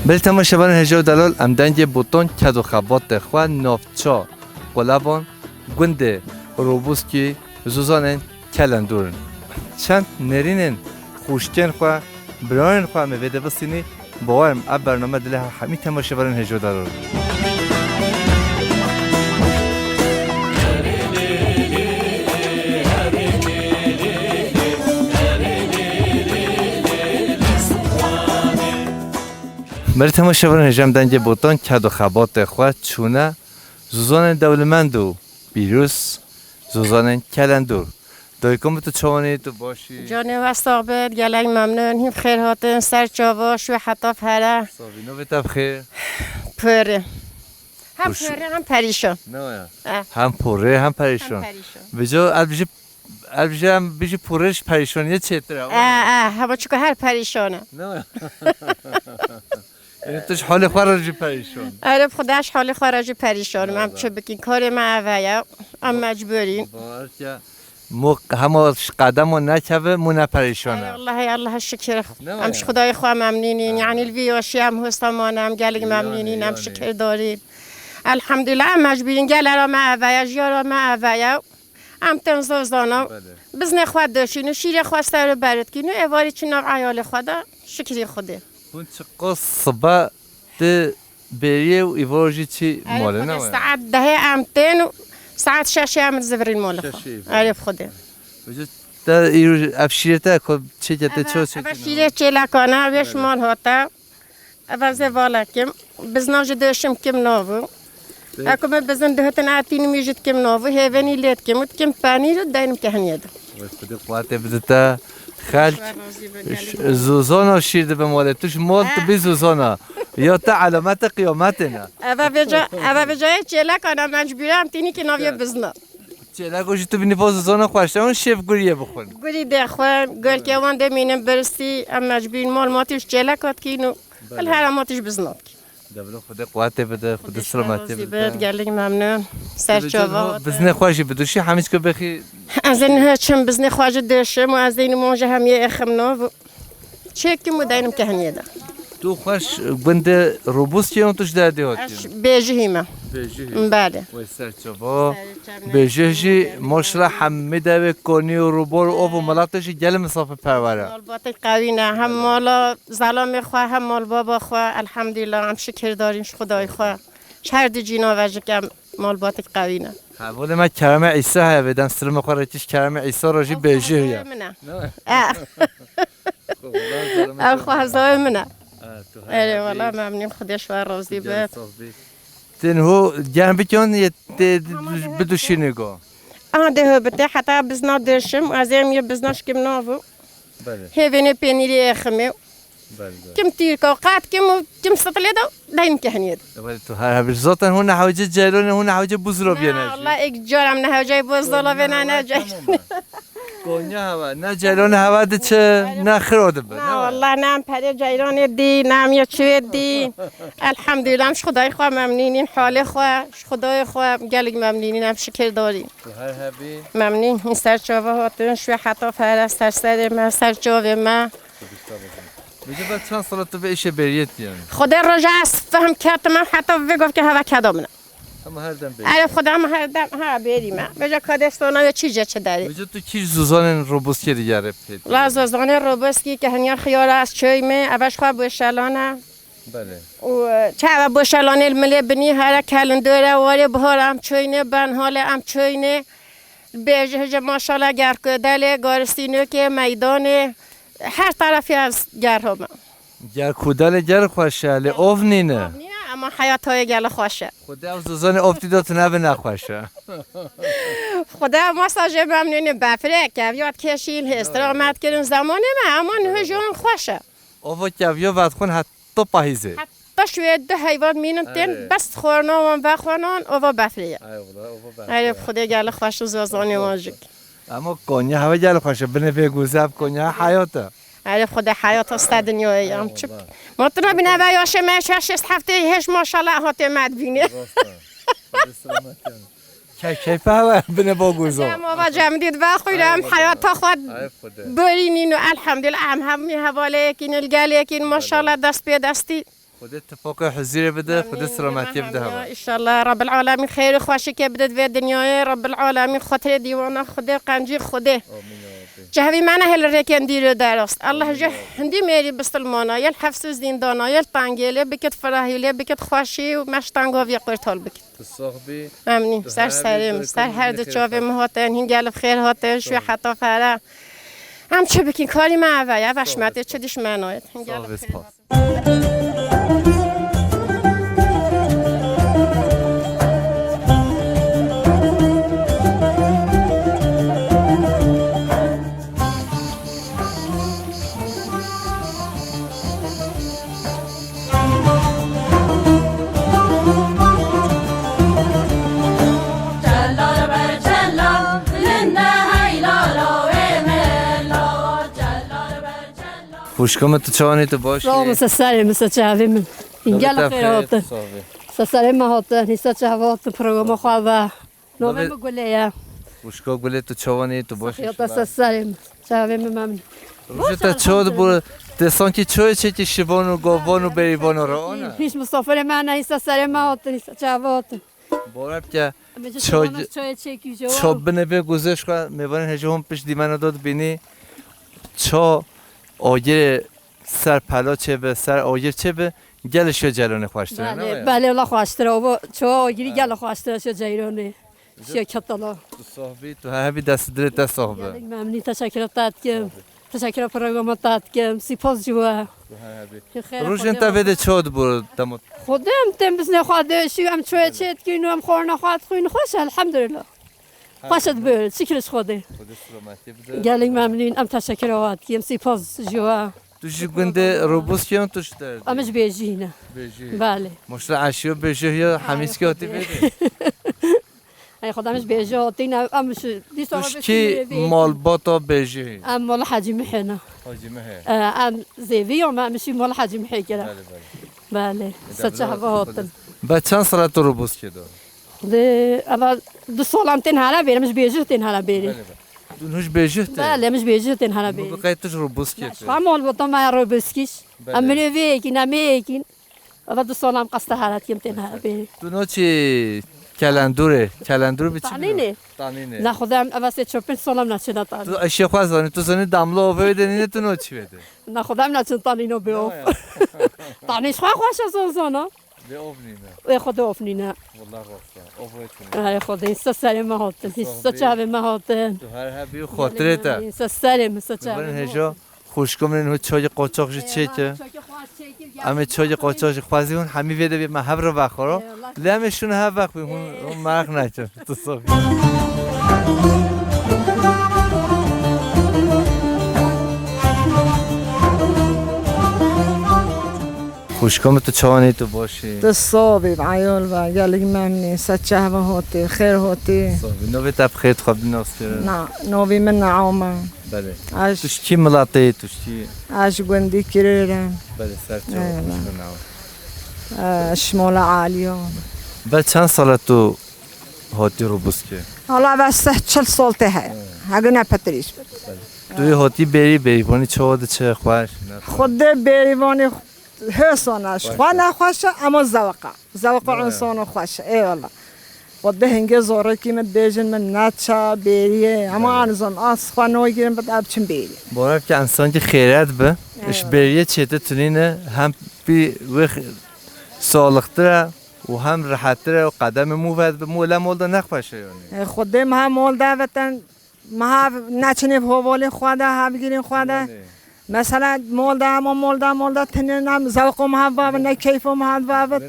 بل تماشاوان هجو دلال ام دنگ بوتون کد و خبات خواه نافچا قلبان گنده روبوسکی زوزانن کلندورن چند نرینن خوشکن خواه برانن خواه مویده بسینی باورم اب برنامه دله همی تماشاوان هجو دلال بر تماشاوان هجام دنگ بوتان کد و خبات خواه چونه زوزان دولمند و بیروس زوزان کلندور دایکم تو چوانی تو باشی جانه و صابت گلگ ممنون هم خیر هاتن سر چاواش و حتی فره صابینو بتب خیر پره هم پره هم پریشان نه هم پره هم پریشان بجا البته هم بیشی پرش پریشانیه چطوره همه چکه هر پریشانه نه یعنی توش حال خراجی پریشان آره خودش حال خراجی پریشان من چه بکین کار ما اویا ام مجبورین بارکه همه قدم و نکوه مونه پریشانه الله شکر امش خدای خواه ممنونین یعنی الویاشی هم هستمانم گلگ ممنونین هم شکر دارین الحمدلله ام مجبورین گل را ما اویا جیارا ما اویا ام تنزازانا بزن خود داشتین و شیر خواسته رو برد کین و اواری چناب عیال خدا شکری خوده اون چقدر صبح ده بریه و ایوارجی چی ماله نه ساعت 10 امتن و ساعت 6 ام زفرین مال خود آره خوده در ایرو افشیرته که چه جده چه افشیره چه لکانه ویش مال هاته افزه والا کم بزناج داشتم کم ناو اکو من بزن دهتن عتین میجد کم ناو هیونی لیت کم ود کم پانی رو دایم کهنیده خود قوته بدتا خالد زوزانا شیرده به مال توش مال تبی زوزانا یا تا علامت قیامتنا اوا بجای چه لکانه مجبورم تینی که ناوی بزنم چه گوشی تو بینی باز زانا خواسته اون شیف گوریه بخون گوری دخوان گل که وان دمینم برستی ام مجبورین مال ماتیش چه لکات کینو الهرماتش بزنم دبلو خدا قوته بده خدا سلامتی بده گلگ ممنون سرچاوا بزنه خوشی بدوشی همیشه که بخی از این چم بزنه خواجه داشتم و از این موجه هم یه اخمنا چه که مدینم که هنیده تو خوش بنده روبوس که اون توش دادی هاتی بیجی ما بله و سرچاوا بیجی ماشلا حمیده و کنی و روبور و ملاتش گل مسافه پروره مالبات قوی نه هم مالا زلام خواه هم مال بابا خواه الحمدلله هم شکر داریم خدای خواه شهر جینا وجه که مالبات قوی نه حواله ما کرم عیسی های بدن سرم خورتیش کرم عیسی راجی بیجی یا خواه زای منه اره والا ممنون خودش و راضی بد تنهو جنبی کن یه بدوشی نگاه ده بته حتی بزنا درشم از این یه بزناش کم ناو هیونه پنیری اخمه کم تیرکا قات کم سطلی دو دایم که هنید تو هر بزاتن هون نحوجه جلون هون نحوجه بزرگ بیانه الله یک جارم نحوجه بزدلا بیانه نجای گونیا هوا نه جلون هوا ده چه نه خراد به نه والله نه پدر جیران دی نه یا چه دی الحمدلله مش خدای خواه ممنونین حال خواه خدای خواه گلگ ممنونین هم شکر داریم ممنون این سرچاوه هاتون شوی حتی فرست سر من سرچاوه من میگه بعد چند سال تو به ایش بریت یعنی خدا رجع است فهم کرد من حتی بگفت که هوا کدامنه اما هر دم بریم آره خدا هم هر دم ها بریم بجا کادستونا یا چی چه داری بجا تو کی زوزان روبوسکی دیگه رفت لا زوزان روبوسکی که هنیا خیار از چای می اولش خواه بوشلانه بله و چه بوشلانه الملی بنی هر کلندوره واری بهارم چاینه بن حال ام چاینه بیجه ماشاءالله گرکدل گارستینو که میدان هر طرفی از گرهم گر کودال گر خوشه لی اوف نینه اما حیات های گل خوشه خدا زوزان افتی دات نبه نخوشه خدا ماساژ ممنون بفره که یاد کشیل استراحت کردن زمان ما اما هجوم خوشه اوه که وقت خون حتی پاییزه حتی شوید دو حیوان مینتن بس خورنان و خورنان اوه بفره ای خدا گل خوش زوزان ماجیک اما کنیا هوا گل خوشه بنه بگوزه کنیا حیاته ای خدا حیات است دنیایی ام چپ ما تو نبینه و یاشه مشش هفته هش ماشاءالله هات مد بینه کیف هوا بنه بگوزه ما با جمدید و خویرم حیات خود برینین و الحمدلله همین حواله کین الگاله کین ماشاءالله دست به دستی خود اتفاق حزیره بده خود سلامتی بده هوا ان شاء الله رب العالمین خیر خوشی که بدد و دنیای رب العالمین خاطر دیوانه خدا قنجی خدا جهوی من هل رکن دیرو درست الله جه هندی میری بسلمانا یل حفظ دین دانا یل تانگیله بکت فراهیله بکت خوشی و مشتانگو وی قرطال بکت تصاحبی ممنون سر سریم سر هر دو چاوی مهاتن هنگال خیر هاتن شوی حتی فره هم چه بکین کاری معوی یا وشمته چه دیش مناید هنگال خیر خوشکم تو چانی تو باشی لا مثل سری مثل چهوی من اینگل خیر هاته مثل سری ما هاته نیسته چهوات پروگرام خواه نومه مگوله خوشکا گله تو چوانی تو باشی یا مثل سری چهوی من ممنون روشه تا چود برو دستان که چوی چه که شبان و گاوان و بریوان و رانه هیچ مسافر من نیسته سری ما هاته نیسته چهوات بارب که چای چکی جو چا بنوی گذشت که میوان هجا هم پیش دیمن داد بینی چا آگر سر پلا چه به سر آگر چه به گلش جلانه خوشتره بله بله الله خوشتره و چا آگیری گل خوشتره شو جیرانه شو کتالا تو صاحبی تو همی دست دلت دست صاحبه ممنونی تشکرات کم تشکر پروگرام کم سپاس جوا روش انت بده چود برو دمت خودم تم بس نخواد شو ام شويه چت كينو ام خورنا خاط خوين خوش الحمد لله خوشت بول شكرش خوده قال لي ممنون ام تشکرات کم سپاس جوا تو چی گنده روبوس کیان توش دارد امش بیجینه بله مشتر عشیو بیجه یا همیز که آتی بده ای خودمش بیجه آتی نه امش توش کی مال باتا بیجه ام مال حجی محنه حاجی مه ام زیوی ام امشی مال حجی محیگره بله سچه هوا هاتن با چند سال تو روبوس کی دار ده اول 2 سالم تنها برم مش بیجه تنها برم تو نوش بیجه ته بله مش بیجه تنها برم بقیت توش روبوس کی ته مال بطن ما روبسکیش امنی ویکین امیکین اول 2 سالم قصد حالت کم تنها برم تو نو چی کلندور بیچی تانینه نه خودم اول 3-4 سالم نشده تو تانی اشیا خواست زنی تو زنی داملا آوه دنینه تو نو چی بده نه خودم نشده تانینو بیوف تانیش خوش از زنا به آفنینه ای خود آفنینه والله راسته آفه ای خود این سر ما هاتن این چه ما هاتن تو هر هبی خاطره تا این سر ما چه من هجا خوشگم نه چای قاچاقش چه که اما چای قاچاقش خوازی اون همی ویده بی محب رو بخورا لمشون هر وقت اون مرق نچه تو صافی خوشگم تو چانی تو باشی تصابي بعيال قال لي مامني ستشهوة هوتي خير هوتي صافی نوی تب خیلی خواب ناستیره نا نوبي من عوما بله عاش توش چی ملاطه توش چی عاش قندي كريرا بله سر چه شمولة عالية بعد چند سال تو هاتی روبوس که والله بس 40 صولتي هاي هاقنا باتريش توی هاتی بری پانی چه واده چه خوش خد بيريفوني هسوناش وانا خوشة اما زوقة عنصون خوشة اي والله وده هنگه زوره کی من بیجن من ناتشا بیریه اما انزون آس خوانوی گیرم بد ابچن بیری بارم که انسان که خیرت به اش بریه چیته تونینه هم بی وخ سالختره و هم راحتره و قدم موفد به مولا مولده نخوشه یعنی خوده ما مول دعوتن ما نچنه بحوالی خواده ها بگیرین خواده مثلا مولده تنینم زوق محباب نه کیف محباب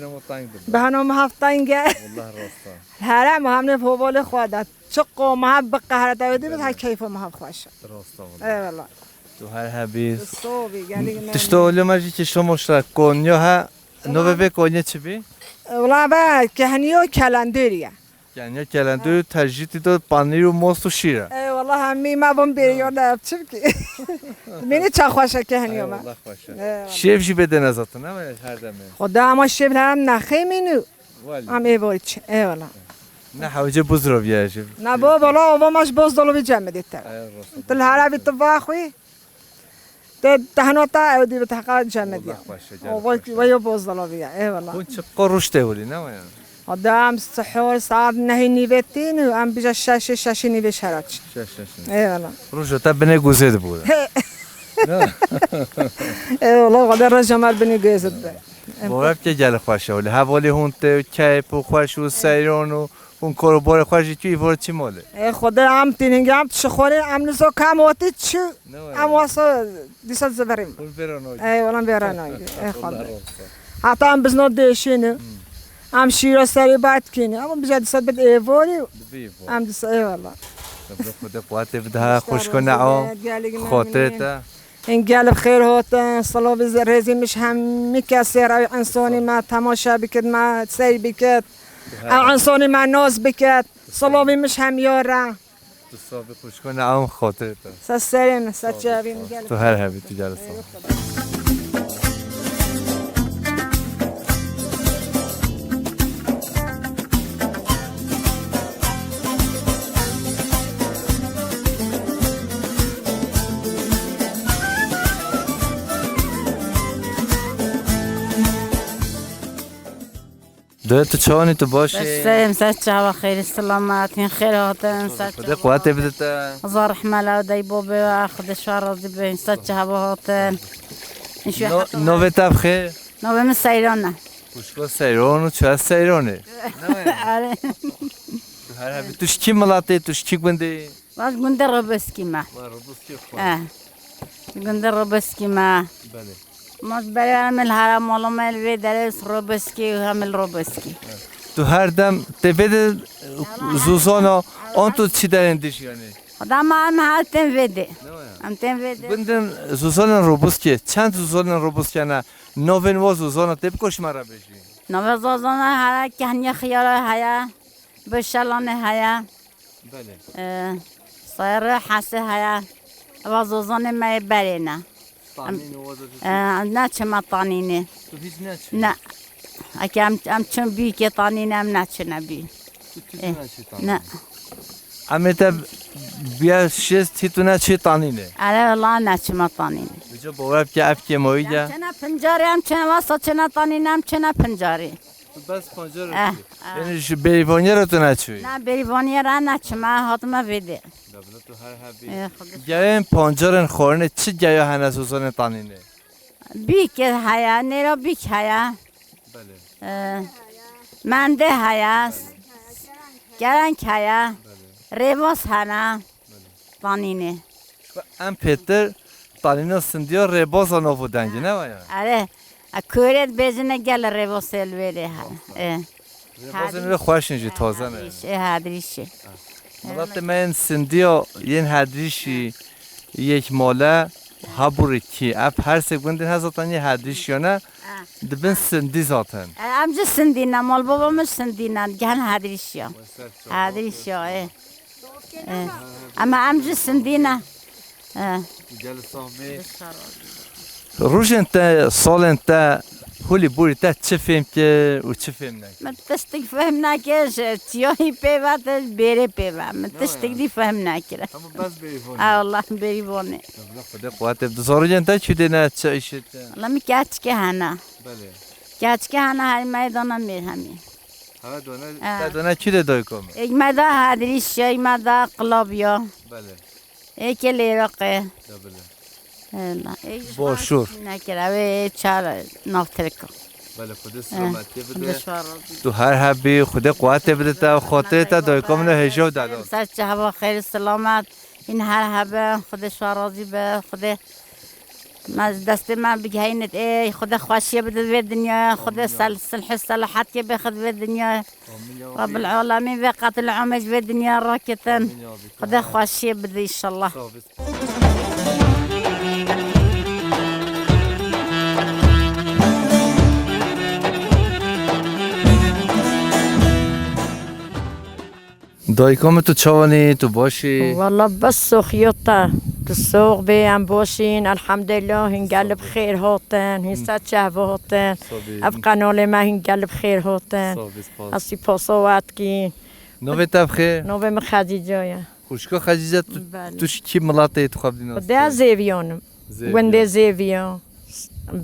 بهنام هفتنگه والله راستا هر ما هم نه بحوالی خواده چقو محب قهر داودی بده ها کیف محب خوشه راستا ای والله تو هر حبیز صوبی گلی تشتغلی ماجی که شما مشترک کنیا ها نو به کنیا چی بی والله با کهنیو کلندریه یعنی کلندو ترجیحی داد پنیر و ماست و شیره ای والله همی ما بم بیریو نه چی کی منی چه خوشه کهنیو ما والله خوشه شیفشی بده نزات نه هر دمه خدا اما شب هم نخی منو ولی ام ای وایچ ای والله نه حوجه بزرگ شیف نه بابا والله و ماش باز دلو جمع دیت تل هر بی طباخوی تهنوتا اودی به تحقیق جمدی خوشه ويا بوزلوبيا اي والله اون چه قروش تهولی نه وایان قدام سحور ساعات نهي نيفتين وام بيجا شاشة نيفي شراتش اي والله روشو تا بنه گوزید بود اي والله قدر جمال بني جيزد بورب که گل خوشه ولی حوالی هونته کیپ و خوش و سیران و اون کارو بار خوشی توی بار چی ماله اي خدا عم تينينج عم تشخوري عم نزو كام وقت تشو عم واسو ديسات زبريم اون برانوی اي والله بيرانوي اي خدا حتى عم بزنو ديشينو عم شيرو سري بعد كيني عم بيجا ديسات بد ايفوري عم ديس اي والله خدا قوات بدها خوش کن نعم خاطرتا این قلب خیر هاتن صلاة رزی مش هم میکسر او انسانی ما تماشا بکد ما سی بکد او انسانی ما ناز بکد صلاة مش هم یاره تو صابی خوش کن نعم خاطرتا سسرین سچابین تو هر هبی تو جلسه دو تو چانی تو باشی سلام سچا و خیر سلامت خیر هاتن خدا قوت بدتا زار رحمه و دیبوبه و خدا شارزی به سچا و هاتن نوه تب خیر نوه من سیرانه خوشگاه سیران و چه سیرانه آره هر هبی توش کی ملاته توش کی گنده باز گنده روبسکی ما گنده روبسکی ما بله ماش برای عمل هرم مال وی درس روبسکی و عمل روبسکی تو هر دم تبد زوزانا آن تو چی درندش یعنی خدا ما هم هستیم ویده هم تیم ویده بندن زوزانا روبسکی چند زوزانا روبسکی نه نوین و زوزانا تب کش مرا بشی نوه زوزانه هر که هنی خیاره هیا بشلانه هیا بله صایر حسه هیا و زوزانه ما برینه نه چه ما طانینه تو هیچ نچی نه اگه هم چون بی که طانینه هم نه چه نبی نه اما تب بیا شست تی تو نچی تانینه آره والله نه چه ما طانینه بجا باور که اف که مویده چه نه پنجاری هم چه واسه چه نه طانینه هم چه نه پنجاری تو بس پنجه رو یعنی بریوانی رو تو نچوی نه بریوانی را نه چه ما حتما ویده تو هر هبی گایم پنجرن خورنه چی گایا هنه زوزان تانینه بی که هیا نیرو بی که هیا بله منده هیا گرنگ هیا ریواز هنه طانینه ام پیتر تانینا سندیا رباز آنو بودنگی نه باید آره کوریت بیزنه گل ریواز سلویره هنه رباز اینو خوش نجی تازه نه هدریشه ملات من سندیا ین هدریشی یک ماله هبوری کی اپ هر سگوندین هزاتن یه هدریش یا نه دبن سندی زاتن امجا سندینه مال بابامش سندینه گهن هدریشیا هدریشیا اما امجا سندینه روش انت سال انت هولی بوری تا چه فهم که و چه فهم نکه من تشتک فهم نکرش تیاهی پیوه بیره پیوه من تشتک دی فهم نکره اما بس بریفونه والله بریوانه خدا قوات بزارو جن تا چی دینا چه ایشت والله می کچکه هنه بله کچکه هنه هر میدانم میر همین تا دونه چی دای کم یک مدا هدریش یک مدا قلابیا بله یک لیرقه بله باشور نکره و چهار نفترکو بله خدا سلامتی بده تو هر حبی خدا قوت بده تا خاطر تا دای کم نه هجو دادن سر چه هوا خیر سلامت این هر حبه خدا شارازی به خدا دست من بگهینت ای خدا خوشی بده به دنیا خدا صلح صلاحت که بخد به دنیا رب العالمین و قتل عمج به دنیا راکتن خدا خوشی بده ان شاء الله دایکام تو چوانی تو باشی والله بس سخيوطة بالسوق بيان بوشين الحمد لله هنقلب خير هوتن هسا شهف هوتن ابقى نولي ما هنقلب خير هوتن اصي بوصوات كي نوی تب خیر نوبه مخديجايا خوشکا خدیجه توش کی ملاته تو خبرین ده زيفيون گنده زیویا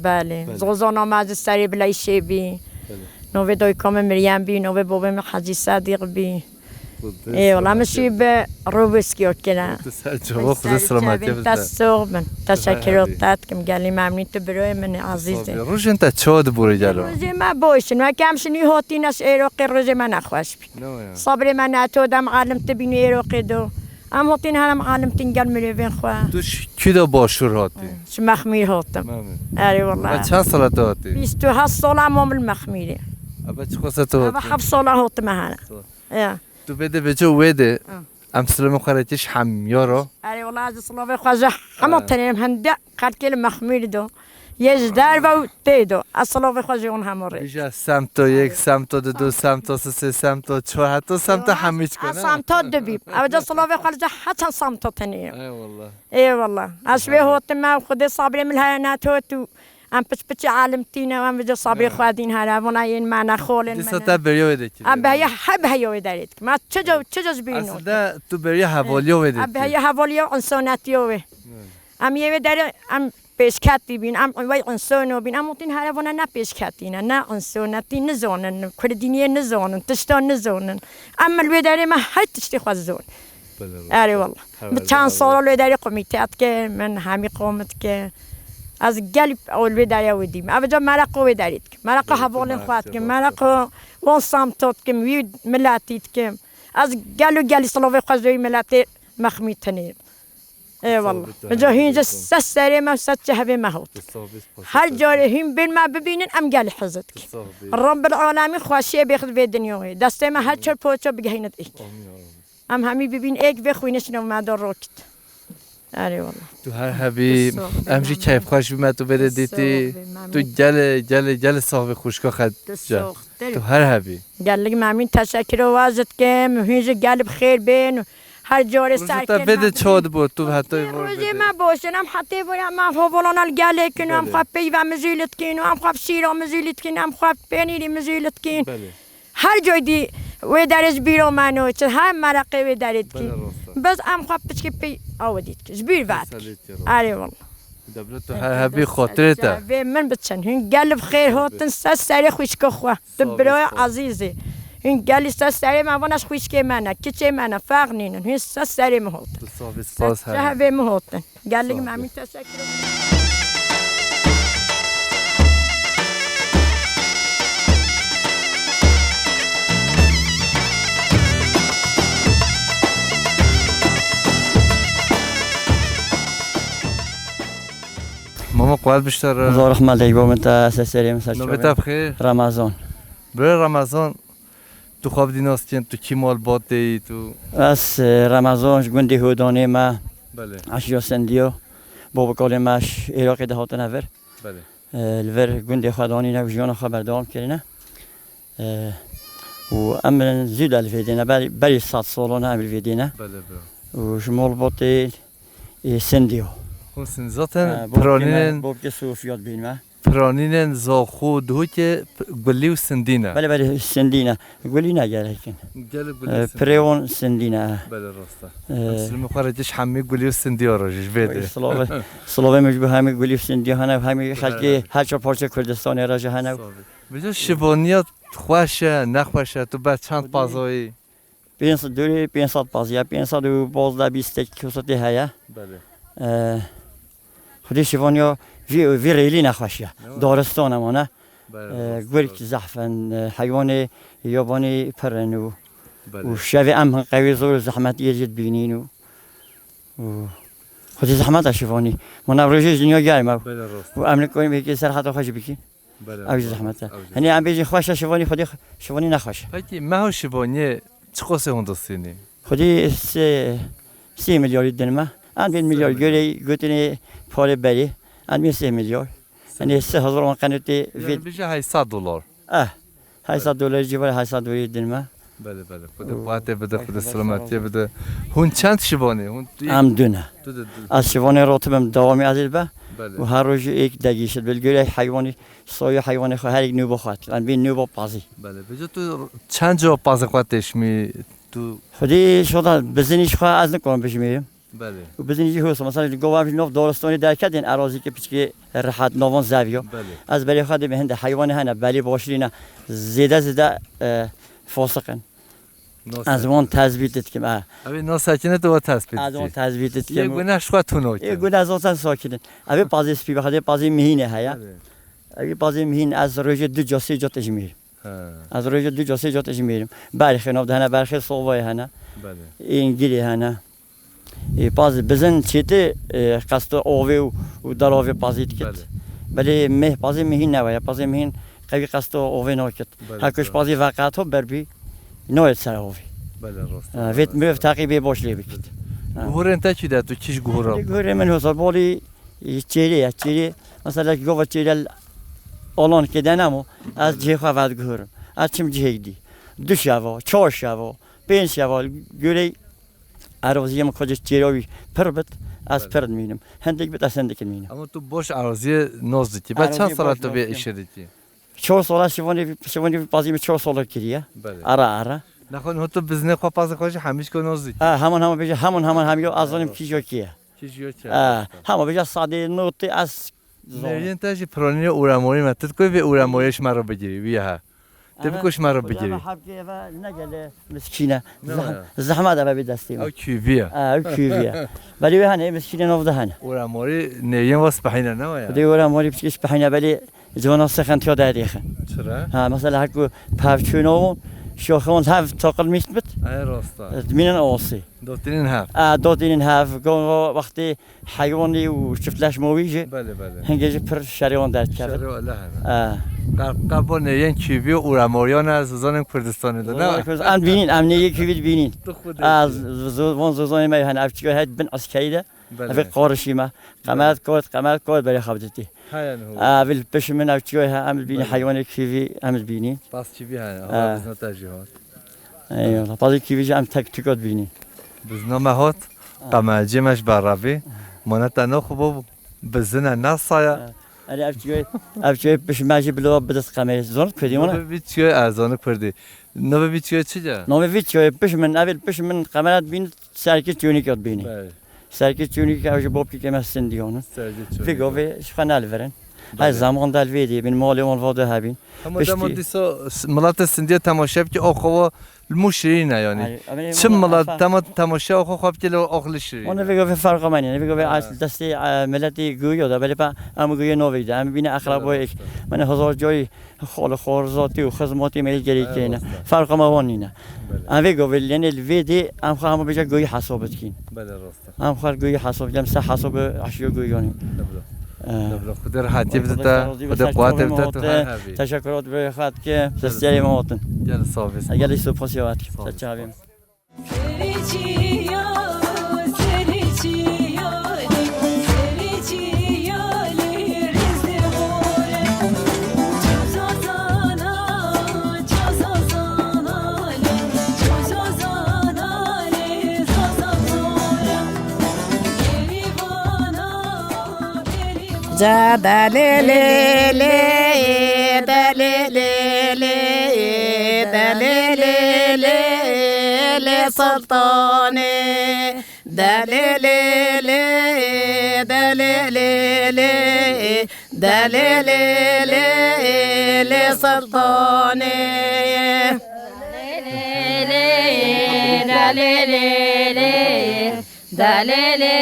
بله زوزان آمد سری بلای شیبی نوه دوی کام مریم بی نوه بابم حجی صدیق بی والله مشي بروبسكي وكذا تسوق تشكراتكم قال لي ممنون تبروي من عزيزي روز انت تشود بوري جالو روز ما بوش ما كامش ني هوتي ناس ايروقي روز ما نخواش بي صبري ما ناتو دم عالم تبيني ايروقي دو ام هوتين هرم عالم تنقل مليفين خوا توش كده باشور هاتي ش مخمير هوتم اري والله چند سال هاتي 27 سال عموم المخميري ابا چه قصه ابا 7 سال هوتم هنا تو بده به جو وده امسلم خرجش حمیارو اری والله از صلوه خواجه همه تنیم هنده قد کل مخمیر دو یزدار و تیدو از صلوه خواجه اون هموره بیشتر سمت یک سمت دو سمت سه سمت چهار حتی سمت همیش کنه سمت دبیب اوجا صلوه خواجه حتی سمت تنیم ای والله ای والله اشبه هوت ما خود صابری من هنات هوتو ام پچ عالم تینا و ام وجا صابری خادین هر ونا این معنا خولن من دیستا بریو بده کی ام به حب هیو دارید ما چجا بینو اصلا تو بری حوالیو بده ام به حوالیو انسانیتیو ام یه داره ام پیشکتی بین ام وای انسانو بین ام متین هر ونا نه پیشکتینا نه انسانیتی نزونن کردینی نزونن تشتان نزونن ام الوداره ما هر تشتی خزون اری والله چند سال الوداره کمیته که من همی قومت که از قلب اول بداية وديم أبدا مرقة وداريت مرقة حوالين خواتكم مرقة وان صامتاتكم ويد ملاتيتكم از قالوا صلوه خزوي ملاتي مخميتني اي والله بجا هين سسري ما سجه ما هوت هر جاري هين بين ما ببينن ام قال حزتك رب العالمين خواشي بياخذ في الدنيا دستي ما هاتشر بوتشو بجهينت ايك ام همي ببين ايك بخوينش نو ما دار روكت آره والله تو هر حبی امشی کیف خوش بیم تو بده دیتی تو جل صاحب خوشکا خد جا تو هر حبی قال لك مامين تشكر وازت كم هيج قلب خير بين هر جور سر تو بده چاد بود تو حتی روزی ما باشنم حتی باید ما فوالان الگله کنم خب پیو مزیلت کنم خب شیرا مزیلت کنم خب پنیری مزیلت کن هر جای دی و درش بیرو منو چه هم مرقه و درید کی بس ام خب پچکی پی آودید که جبیر وقت آره والله دبلت تو هر حبی خاطرته و من بچن هن قلب خیر هاتن سری خوش که خوا دبرای عزیزه هن قلی سری ما وناش خوش که منه کیچه منه فرق نینن هن سری مهاتن سپاس هر به مهاتن قلی که مامی تشکر ماما قوال بیشتر زور رحمت الله بوم تا سری مثلا نوبت بخیر رمضان برای رمضان تو خواب دیناستین تو کی مال باتی تو از رمضان گندی هودانه ما بله اشیا سندیو بابا کال ماش عراق دهات نور بله الور گندی خدانی نه جیان خبر دام کردنه و امر زود الفیدینه بری 100 سالانه امر فیدینه بله بله و شمال باتی سندیو خونسن زاتن پرانین باب سوفیات بینم پرانین زاخو دو که گلی و سندینه بله سندینه گلی نگره کن پریون سندینه بله راسته مسلم خارجش همه گلی و سندیا راجش بده سلام مجبور همه گلی و سندیا هنه همه خلقی هر چه پارچه کردستان راجه هنه بجا شبانیات خوشه نخوشه تو بعد چند پازایی 500 پازیا 512 بیست کساتی هیا بله خودی شیوانیا ویریلی نخوشه دارستان امانه گرگ زحفن حیوان یابانی پرن و شوی ام قوی زور زحمت یجد بینین و خودی زحمت شیوانی من روزی دنیا گرمه و امن کنیم یکی سر حتی خوش بکن اوج زحمته هنی ام بیشتر خوشه شیوانی خودی شیوانی نخوشه پکی ما شیوانی چه قصه هندستانی خودی 3 میلیارد دنما ام 1 میلیارد گوتنی پول بری ام 3 میلیارد یعنی 3000 من قناتی بیشتر 800 دلار 800 دلار جیبال 800 دلار دنما بله بله خدا قوت بده خدا سلامتی بده هون چند شیوانی هون ام دونه از شیوانی راتبم دوامی عزیز به و هر روز یک دقیقه بلگیری حیوانی سایه حیوانی خو هر یک نوبه خواهد من بین نوبه پازی بله بجا تو چند جا پاز خواهدش می تو خودی شده بزنیش خواه از نکنم پیش میریم بله و بزنی هوس مثلا گوام نوف دارستانی در کدین اراضی که پیچ راحت نوان زاویو بله از بلی خود به هند حیوان هنه بلی باشینا زیده فاسقن از اون تثبیت که ما ابی ناسکنه تو تثبیت از اون تثبیت که یه گونه شخواه تونو یه گونه از اون ساکنن ابی بازی سپی بخاطر بازی مهینه هیا ابی بازی مهین از روز دو جاسی جاتش میریم از روز دو جاسی جاتش میریم برخی نو دهنه برخی صوبای هنه بله انگلی هنه باز بزن چیته قصد آوی و دراوی بازی کت ولی مه بازی مهین نباید بازی مهین قوی قصد آوی نکت هرکش بازی وقت ها بربی نوید سر آوی بله راست ویت میرف تعقیبی باش لی بکت گهور انت چی ده تو کیش گهورا گوری من حساب بالی چیری مثلا گوه چیری آلان که دنمو از جه خواه گهورم از چیم جه دی 2 شوا 4 شوا 5 شوا گوری عروضی هم کجاش چیروی پر بد از پرد مینم هندک بد از هندک مینم اما تو باش عراضی نازدیکی بعد چند سال تو به اشتراکی 4 سال شوانی بازی 4 سال کریه بله آره نخون تو بزنه خواه پاس خوش همیش که نازدیک همان بیجا همیو از آنیم کیجا کیه کیش یو چه همان بیجا ساده نوتی از نرین تاجی پرانی اوراموری متد کوی به اوراموریش مرا بگیری بیا تبکش مرا بگیری نگله مسکینه زحمت داره به دستیم او کی بیا او کیویه ولی هنه مسکینه نوفده هنه اوراموری نرین واس بحینه نه دی ورا موری بچش بحینه ولی جوانا سخن تیا دادیخه چرا مثلا هکو پاوچونو شوخون هاف تاقل میست بت ای راستا مینن آسی دوترین هفت دادین هاف گو وقتی حیوانی و شفتلاش مویجه بله بله هنگیج پر شریان در شهر کرد الله قبل نرین کی بیا اوراموریان از زنم کردستان ده نه ام بینین ام نیه کیوید بینین تو خود از وان زوزانی می هن افچگاه هد بن اسکیده افی قارشی ما قمرت کود برای خبرتی هاین هو افی بش من افچگاه ام بینی حیوان کیوی ام بینی پس کی بیا آقا بزن تجهیزات ایوه بعضی کیویج ام تک تکات بینی بزن مهات قماجی مش براوی منت نه خوب بزن نصایا اری افچگاه بش ماجی بلوا بدست قمه زون کدی نه ونا بیت چی ارزان کردی نه بیت چی جا نوی ویچگاه بش من افی بش من قمرت بین سرکی چونی کات بینی بله سرکی چونی که اوج باب کی کم سندیانه سرجی چی في قوي شفنا الفرن هاي زمان دال فيدي بين مالي والفاضي هابين اما دم دیسا ملت سندی تماشا که آخوا المشرین یعنی چه ملت تماشا آخوا خواب که آخل شری انا في فرق ماني في اصل دستي ملتي قوي ده بل با ام قوي نوفي ده ام بين اقربايك من هزار جاي خال خورزاتي وخدماتي ملي جري كينا فرق ما وانينا ام في قوي لان الفيدي ام خام بيجا قوي حسابت كين بله راسته ام خال قوي حساب جم صح حساب عشيو قوي يعني بله خود راحتی بده خود قوت بده تو هر هبی تشکرات به خاطر که دستیاری ماتن گل صافی اگر لیسو پاسیات تچابیم جا دلیلی سلطاني دليلي سلطاني دليلي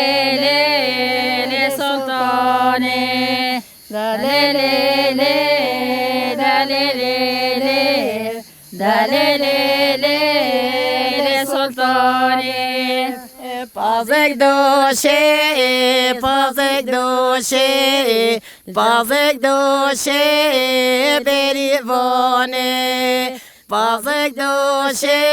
سلطاني دليلي سلطاني بازك دوشي بريفوني بازك دوشي بريفوني بازك دوشي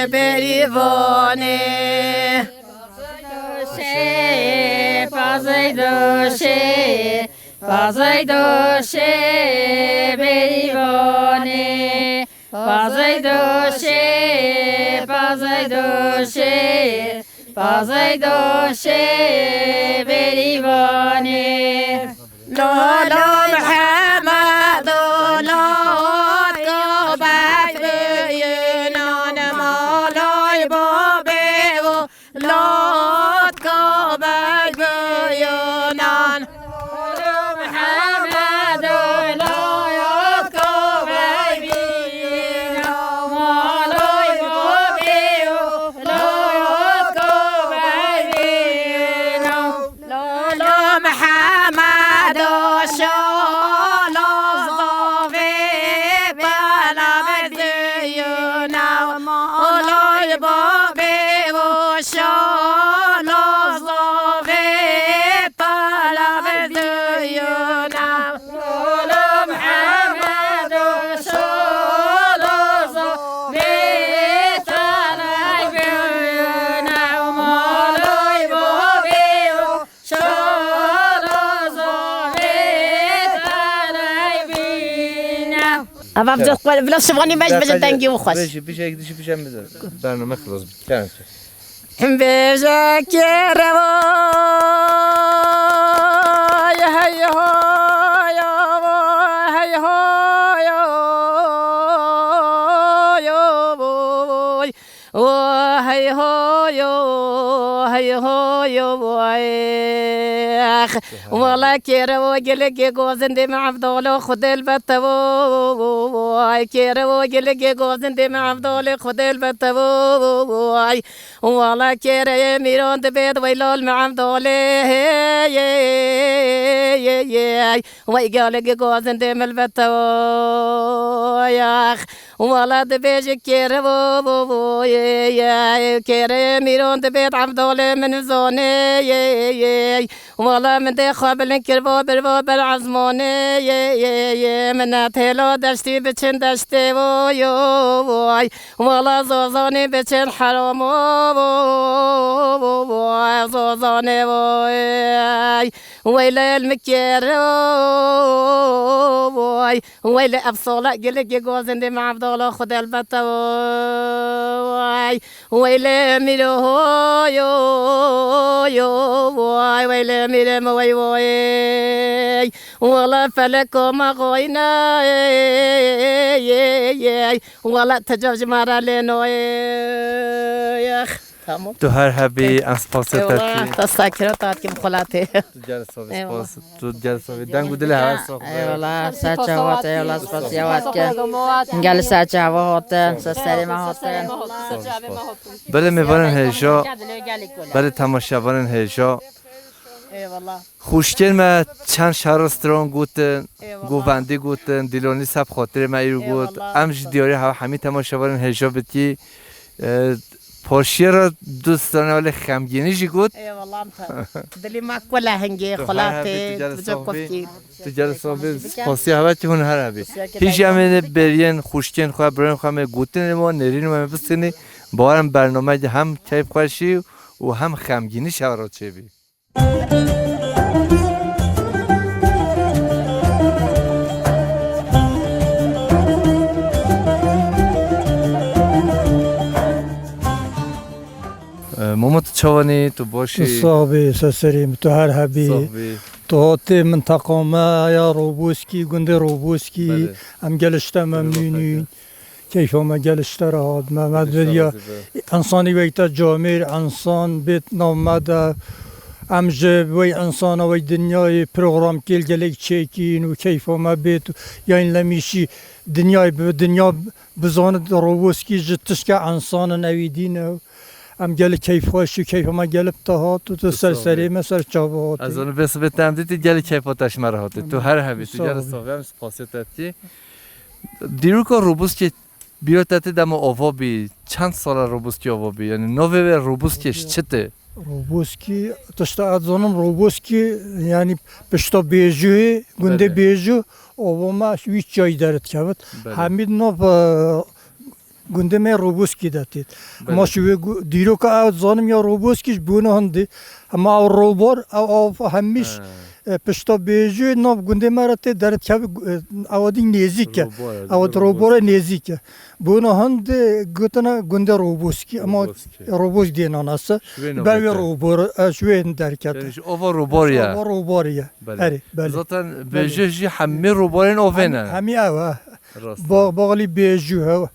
بريفوني بازك دوشي بريفوني لولو محمد لولو كوبك أبا بلا شوفوني باش تنجي وخش بیش یک دیشی پیشم بده برنامه خلاص بکنم بيجا كيرواي هاي هاي هاي هاي هاي هاي هاي هاي والله كيرو قلقي قوزن دي مع فضول خد البتو كيرو قلقي قوزن دي مع فضول خد البتو والله كيري ميرون تبيد ويلول مع فضول ويقالقي قوزن دي من البتو ياخ والله تبيج كيرو كيري ميرون تبيد عفضول من زوني والله من دي خابل كربو بربو بالعزموني من تهلو دشتي بچن دشتي وي والله زوزوني بچن حرام وي زوزوني وي ويل المكير وي ويل أبصولة قلق يقوزن دي مع فضولة خد البتا وي ويل ميلو وي ويل ميلو وي وي والله فلكم غوينا والله تجاوز مرا لينو يا أخ تو هر حبی اسپاسه تاتی تساکرات که بخلاته تو جلسه اسپاس تو جلسه دنگو دل هوا ساخت والله ساچاوات والله سپاسیوات که گل ساچاوات سستریمات بله میوارن هجا بله تماشاوارن هجا خوشگل ما چند شهر استران گوتن گووندی گوتن دیلونی سب خاطر ما ایرو گوت امج دیاری همه تماشاوارن هجا بتی پارشیه را دوست دارن ولی خمگینیشی گوت دلی ما کلا هنگی خلاته بجا کفتی تو جلسه پاسی هوا چه هون هر هبی هیچ همه برین خوشگل خواه برین خواه می گوتن ما نرین ما بسکنی بارم برنامه هم کیف خوشی و هم خمگینی شورات چه بی ماما تو چوانی تو باشی صاحبي سسريم تو هر هبي صاحبی تو منطقة ما يا روبوسكي قندي روبوسكي بله. ام جلشتا ممنونين كيف ما جلشتا راد ما مدريا انساني ويتا جامير انسان بيت نومدا ام وي انسان وي دنياي بروغرام كيل جلك تشيكين وكيف ما بيت يعني لميشي دنيا بزاند روبوسكي جتشكا انسان نويدين ام گل کیف خوشی کیف ما گلب تا تو سرسری مثل چابات از اون بس به تمدید گل کیفاتش مرهاته تو هر هبی تو گل صاحب هم سپاسیتی دیرو که روبوس که بیاتت دم آوابی چند سال روبوس که آوابی یعنی نوه روبوس چته روبوسکی تشتا ادزانم روبوسکی یعنی پشتا بیجوه گنده بیجو اوما هیچ جایی دارد که همین نو گنده می روبوسکی داتید ما شوی دیرو که ادزانم یا روبوسکیش بونه هندی اما او روبار او همیش پشتا بیجو نو گنده مرته دارد که اوادی نزدیکه اواد روبار نزدیکه بونه هند گوتنا گنده روبوسکی اما روبوس دینان است بله روبار شوی درکت اوه روباریا اوه روباریا بله zaten بیجوی همه روبارن اوونه همی اوه باقلی بیجو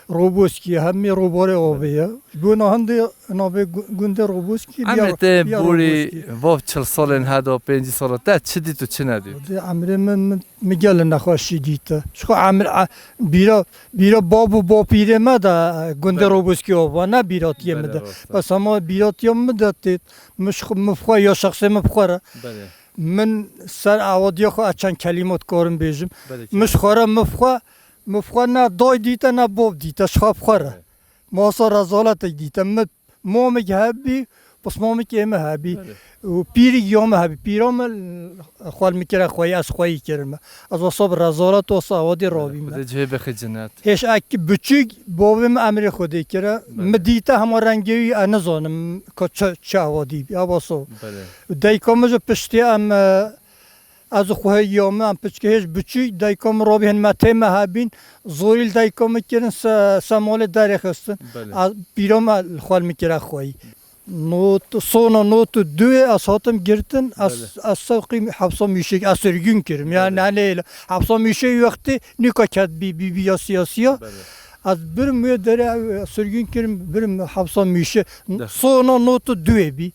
روبوسکی همی روبار آبیه بونه هندی نابه گنده روبوسکی عمرت بوری و 40 سال هدا 5 سال تا چه دی تو چه ندی عمر من میگل نخواشی دیتا شو عمر بیرا با پیره مده گنده روبوسکی آبا نه بیراتی مده بس اما بیراتی مده مش مفخواه یا شخص مفخوره من سر عوادی خو چند کلمات کارم بیجم مش خوره مفخواه نه دای دیتا نه باب دیتا شخاب خوره ماسا رزالت دیتا مامی که هبی پس مامی که همه هبی و پیری گیام هبی پیرام خوال میکره خواهی از خواهی کرم از وصاب رزالت و سوادی رابی بده جه بخی جنت هیچ اکی بچگ بابم امر خودی کرده مدیتا همه رنگی نزانم که چه وادی بی آباسو دیکامج پشتی ام از خواه یامم پچکه هیچ بچی دایکم رو بهن مته مهابین زوریل دایکم کردن سمال داره خستن از بیرام خال میکره خواهی نوت سونا نوت دوی از هاتم گرتن از سوقی حبسا میشه از سرگون کردم یعنی نه حبسا میشه وقتی نیکا کرد بی یا سیاسیا از برم داره سرگون کردم برم حبسا میشه سونا نوت دوی بی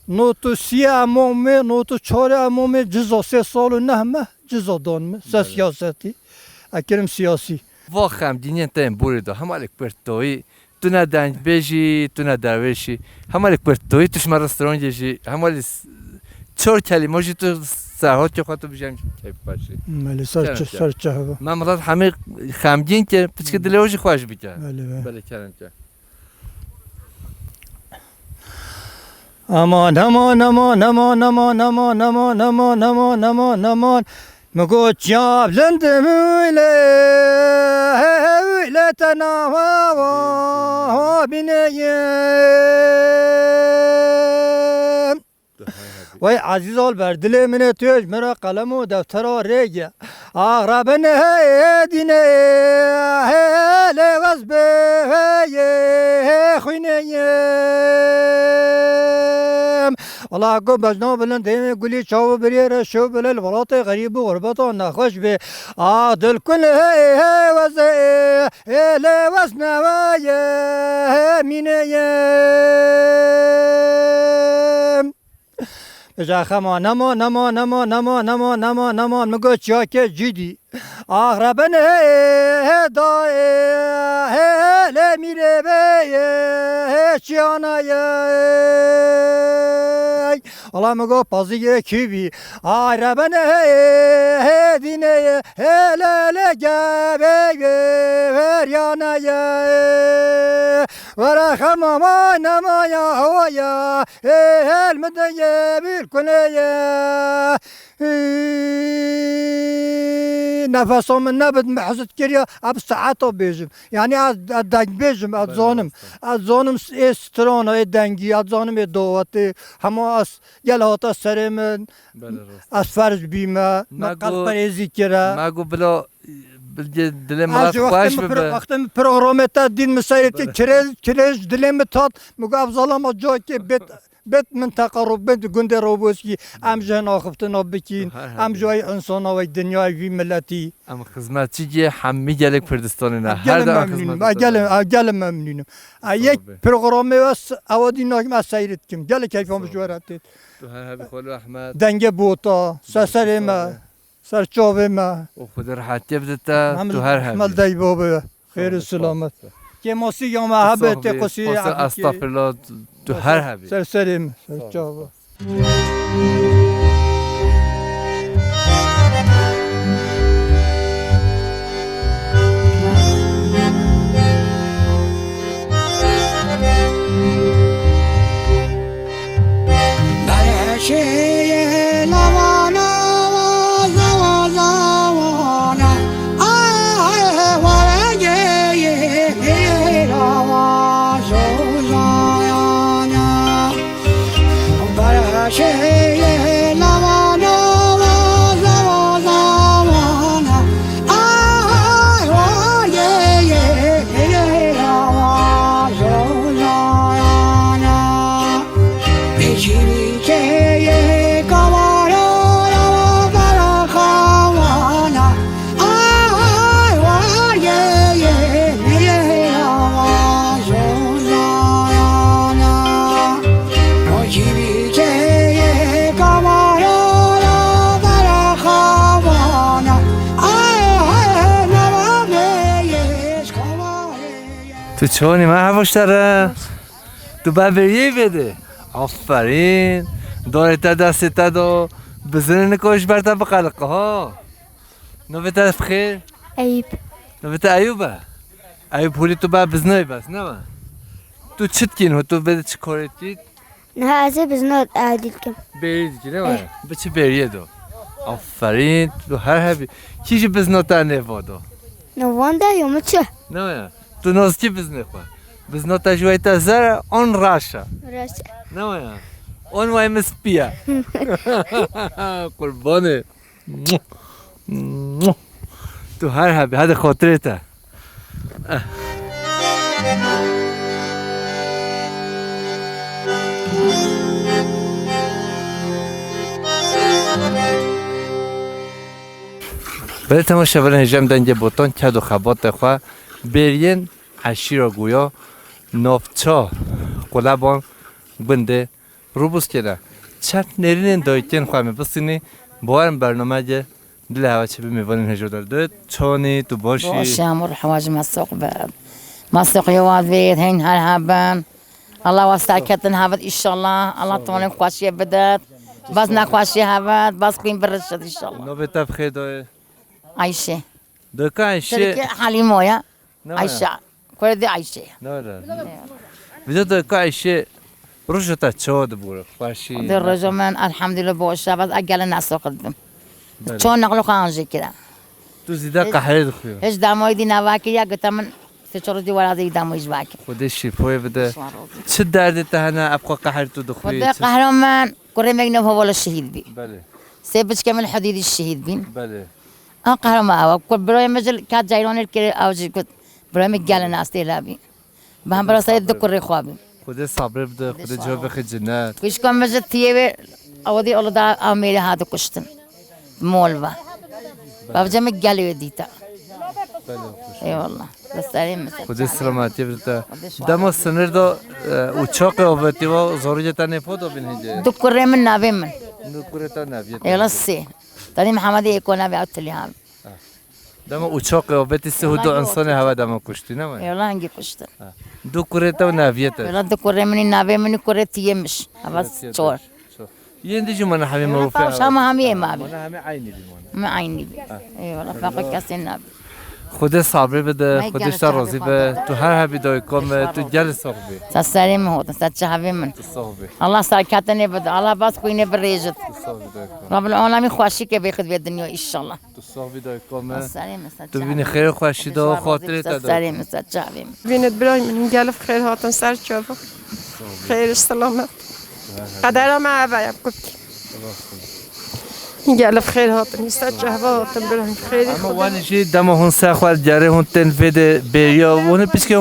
نوت سی امامه نوت چهار امامه جزا 3 سال و نهمه جزا دانمه سیاستی اکرم سیاسی واقعا دینی تایم بوریدا همالیک پرتوی تو نه دنج بیجی تو نه درویشی همالیک پرتوی توش ما رستوران جی همالی 4 کلمه جی تو ساعات که خاطر بیشم کیف باشی مالی سرچه هوا من مرات همه خمگین که پس دلوجی خوش بیکن بله کردم که امان امان امان امان امان امان امان امان امان امان امان مگو جاب لند موله ویله تناوا بینیم وای عزیز آل بر دل من توش مرا قلم و دفتر و ریگه آغربن دینه لوز به خوینیم والله کو بجنا بلند دیم گلی چاو بریره شو بلل ولات غریب و غربت و نخوش به دل کل وز لوز نوای مینیم بجا خما نما نما نما نما نما نما نما مگو چاکه جدی آغربن دای لمیره به چیانای الله مگو پازیه کیوی آغربن دینه لگه وریانای ورا خما ما نما یا هویا المدیه بالکنه نفسم نبد محزت کریا اب ساعتا بیجم یعنی از دنگ بیجم از زانم استران های دنگی از زانم دوات همه از گلهات سرم از فرج بیمه قلب پریزی کرا مگو بلا دل مرات خوش ببه وقتی پروگرامت دین مسایرتی کرج دلم تاد مگو افضلم از جایی که بيت منطقة روبنت جندي روبوسكي أم جهنا خفتنا بكين أم جاي إنسان و الدنيا في ملتي أم خدمات تيجي حمي جالك كردستاننا هر دام خدمات أجل ممنونم یک برنامه واس أودي ناقم سيرت كم جالك كيف هم جواراتت تو هر خالو أحمد دنگ بوتا سر ما سر چاوه ما وخود راحتی بدتا تو هر هم مال دای بابا خیر سلامت که موسیقی ما حبت قصی استغفرالله تو هر حبی سرسریم سر چاوه تو چونی من هواش داره تو ببریه بده آفرین داره تا دست تا دو بزنه نکوش برتا بقلقه ها نوبتا بخیر عیب نوبتا ایوبه ایوب پولی تو با بزنه بس نه تو چت کین تو بده چی کاری تید نه از بزنه عادیل کم برید کی نه به چی بریه دو آفرین تو هر هبی کیش بزنه تا نوادو نوانده یا چه نه تو ناز کی بزنه خوا بزنه تا جوی تا زر آن راشه راست نه اون وای مسپیه قربانه تو هر حبی هذا خاطرته برای تماشاوران هجم دنگ بوتان کد و خبات خواه برین عشی را گویا نافچا قلبان بنده روبوس کرده چند نرین دایتین خواه میبستینی باورم برنامه جه دل هوا چه میوانین هجو دار دوید چانی تو باشی باشی همون حواج مسوق بد مسوق یواد بید هین هر هبن الله واسه کتن هبد ایشالله الله تونیم خوشی بدد بس نخوشی هبد بس قیم برشد ایشالله نو بتاب خیر دوی عایشه دوکا عیشه شرکه حلیمویا عایشه کردی عایشه ناره ویدو دوکا عیشه روشو تا چود بور خوشی در رجا من الحمدلله باشه بس اگل نسو قدم چون نقل خانجی کردم تو زیده قهره دخویو هیچ دمایی دی نواکی یا گفتم من سه دی ورازی دمایش باکی خودش شیپوی بده چه دردی تهنه ابقا قهر تو دخوی خدا قهرمان من کره مگنم هو ولا شهید بی بله سبج كمل حديد الشهيد بين بله قهرمان أو كل براي مجل كات جايرون الكري أو جي كت براي مجال الناس تلابي بهم برا سيد ذكر خوابي خدا صبر بده خدا جواب خد جنات كيش كم مجل تيجي أودي الله دا أميري هذا كشتن مولفا بابجا مجال يديتا اي والله بس سليم خدا سلامتی بده دم سنر دو uçak aveti va zorujeta ne foto binhije ذكر من نابي من nukureta naviyet يلا سي تاني محمد يكون نابي أوتلي هم dama uçak aveti se hudu insan hava dama kuştu ne var يلا هنجي كشتن nukureta naviyet يلا ذكر من النابي من كرة تيمش بس شور yendi cumana habi marufi فاوش هم يا مابي ona hami aynı limon ما عيني بي اي والله فاقد كاسين نابي خدا صبر بده ما خدا يقال شرازی صبر به تو هر هبی دای کم تو جل صحبی سليم هو تسجح من صحبی الله ساكتني بد الله بس كويني بريجت صحبی دای کم رب العالمين خوشي كي بياخذ بيد الدنيا ان شاء الله تو صحبی دای کم سليم تو بینی خیر خوشی دا خاطر تا سليم سجح بینت برای من گلف خیر هاتن سر چوبا خیر سلامت قدر ما عبایا بكبكي گلف خیر هاتن سر چوبا هاتن برای خیر اما وانی چی دم هون سخوال جره هون تنفید بریا ونه پیش که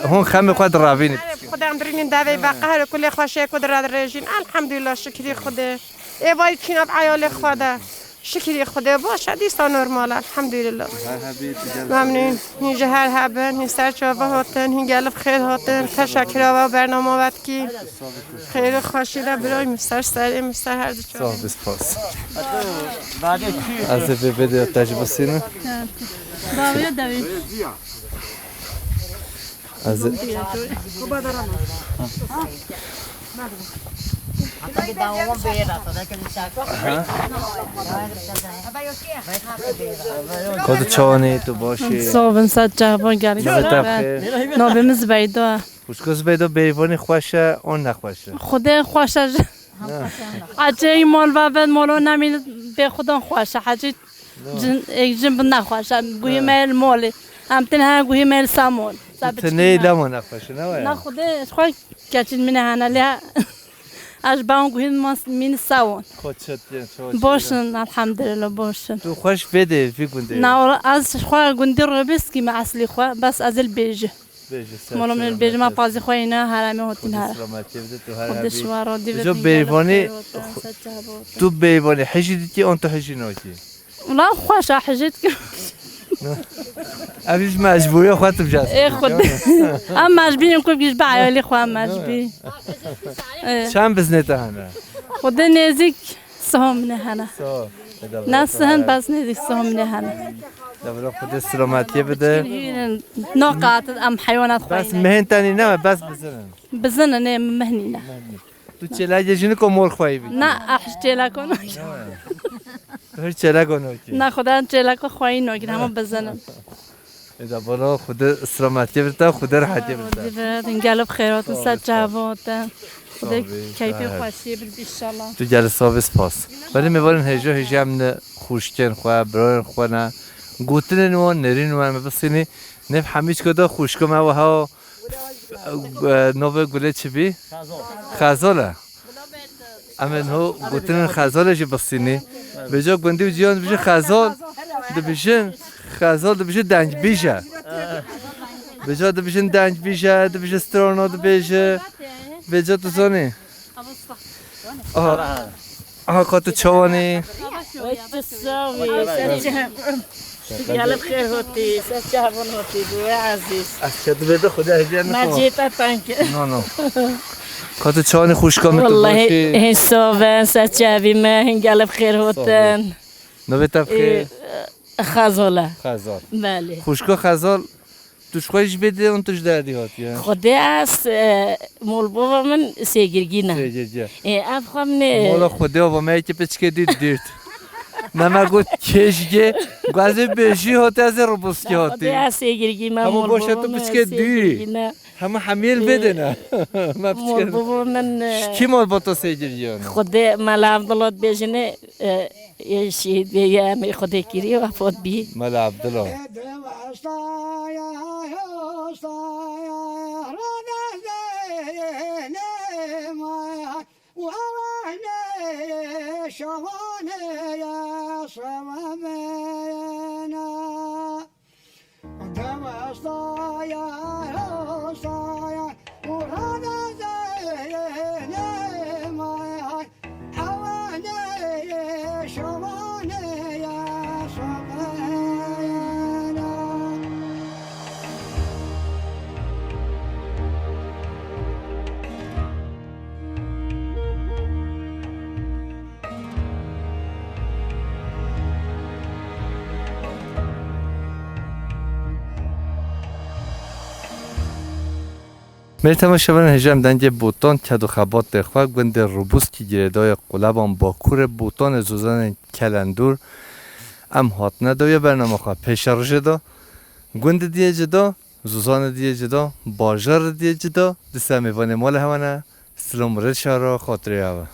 هون خم خود راوینی خدا امرین دعوی بقهر کل خوشه کدرت رژین الحمدلله شکری خدا ای وای کیناب عیال خدا شکری خدا باشه دیستا نرمال الحمدلله ممنون اینجا هر هبن این سر چوبا هاتن این گلف خیر هاتن تشکر و برنامه وقت کی خیر خوشیده برای مستر سری مستر هر دو چوبا صاحب سپاس از بده تجربه سینه از خود چانی تو باشی صابن سجع بانگاری نابمز بیدا خوشگوز بیدا بیوانی خوشه اون نخوشه خدا خوشه عجی مال و بعد مالو نمیل به خدا خوشه حجی جنب نخوشه گوی میل مالی هم تنها گوی میل سامون تنهی لما نخوشه نه خدا خواه کچید منه هنه لیا اش باون گوی من ساون خود شد باشن الحمدلله باشن تو خوش بده فی گنده نه از خواه گندی رو بس کی ما اصلی خواه بس از البیجه مالو من البیجه ما پازی خواه اینا هرمی هاتین هر خودش وارا دیوید جو بیوانی تو بیوانی حجی دیتی اون تو حجی نوتی لا خوش حجیت که ابیش مجبوری خودت بجاست ای خود ام مجبوریم که بیش بعیالی خواه مجبوری چند بزنه تا هنه خود نزدیک سهم نه هنه نه سهن بس نزدیک سهم نه هنه دبلا خود سلامتی بده نقاط ام حیوانات بس خواه مهن تانی نه بس بزنن بزنه نه مهنی نه تو چلاجه جنو که مول خواهی بید نه احش چلا کنو هر چلا کنو کی نه خدا چلا که خواهی نگیر همه بزنن دبلا خود سلامتی بده خود راحتی بده دیوید انگلب خیرات سجابات خدا کیفی خوشی بید انشالله تو جلسه ها سپاس ولی میبارن هجا هم خوشکن خواه برای خواه نه گوتن نوان نرین نوان مبسینی نف همیش کدا خوشکم او ها نوه گله چی بی؟ خازاله امن هو بوتن خزالش بسینی به جا گندی و جیان بشه خزال دبیشن خزال دبیشه دنج بیشه به جا دبیشن دنج بیشه دبیشه سترانا دبیشه به جا تو زانی آها کاتو چوانی يلا بخير هوتي ستشافون هوتي دوي عزيز اشهد بده خدا هدیه ما نکن جيت اتانك نه کاتو چوانی خوشکام تو والله باشی هسوفن ستشافي ما هنقال بخير هوتن نوبت بخیر خازولا خزال بله خوشکا خزال توش خویش بده اون توش دردی هاتیه خدا است مول بابا من سیگرگینه افخم نه مولا خدا و من که پچکه دید دیرد نما گفت کشگه گازه بشی هاتی از روبوسکی هاتی خدا است سیگرگی من همه مول باشه بابا تو من پچکه دیری سیگرگینه همه حمیل بده نه من مول پچکه بابا من کی مال با تو سیگریانه خدا مال عبدالله بجنه یه شهید به یه امی خدا کری وفات بی مال عبدالله می تماشاگران هجام دنج بوتان کدو خبات خواه گند روبوس کی گردای قلبان با کور بوتان زوزان کلندور ام هات ندویه برنامه خواه پیش رو جدا گند دیه جدا زوزان دیه جدا باجر دیه جدا دسته میوان مال همانه سلام رشا را خاطری هوا